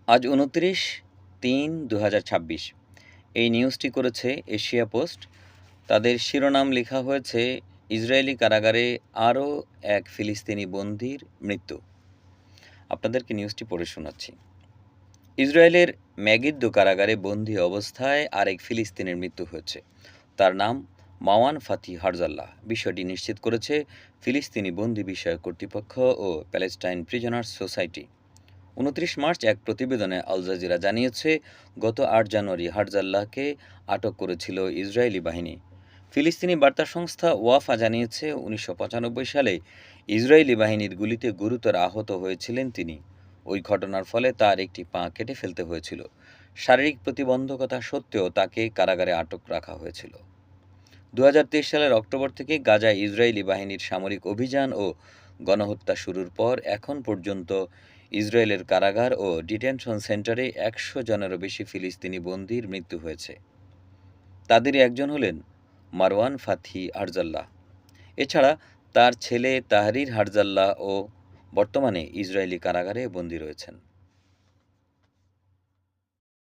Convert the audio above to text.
আজ ২৯/৩/২০২৬ এই নিউজটি করেছে এশিয়া পোস্ট। তাদের শিরোনাম লেখা হয়েছে, ইসরায়েলি কারাগারে আরও এক ফিলিস্তিনি বন্দীর মৃত্যু। আপনাদেরকে নিউজটি পড়ে শোনাচ্ছি। ইসরায়েলের ম্যাগিদ্দো কারাগারে বন্দী অবস্থায় আরেক ফিলিস্তিনের মৃত্যু হয়েছে। তার নাম মাওয়ান ফাতি হারজাল্লাহ। বিষয়টি নিশ্চিত করেছে ফিলিস্তিনি বন্দী বিষয়ক কর্তৃপক্ষ ও প্যালেস্টাইন প্রিজনার্স সোসাইটি। ২৯ মার্চ এক প্রতিবেদনে আল জাজিরা জানিয়েছে, গত ৮ জানুয়ারি হারজাল্লাহকে আটক করেছিল ইসরায়েলি বাহিনী। ফিলিস্তিনি বার্তা সংস্থা ওয়াফা জানিয়েছে, ১৯৯৫ সালে ইসরায়েলি বাহিনীর গুলিতে গুরুতর আহত হয়েছিলেন তিনি। ওই ঘটনার ফলে তার একটি পা কেটে ফেলতে হয়েছিল। শারীরিক প্রতিবন্ধকতা সত্ত্বেও তাকে কারাগারে আটক রাখা হয়েছিল। ২০২৩ সালের অক্টোবর থেকে গাজায় ইসরায়েলি বাহিনীর সামরিক অভিযান ও গণহত্যা শুরুর পর এখন পর্যন্ত ইসরায়েলের কারাগার ও ডিটেনশন সেন্টারে ১০০ জনেরও বেশি ফিলিস্তিনি বন্দীর মৃত্যু হয়েছে। তাদেরই একজন হলেন মারওয়ান ফাথি হারজাল্লাহ। এছাড়া তার ছেলে তাহরির হারজাল্লাহ ও বর্তমানে ইসরায়েলি কারাগারে বন্দী রয়েছেন।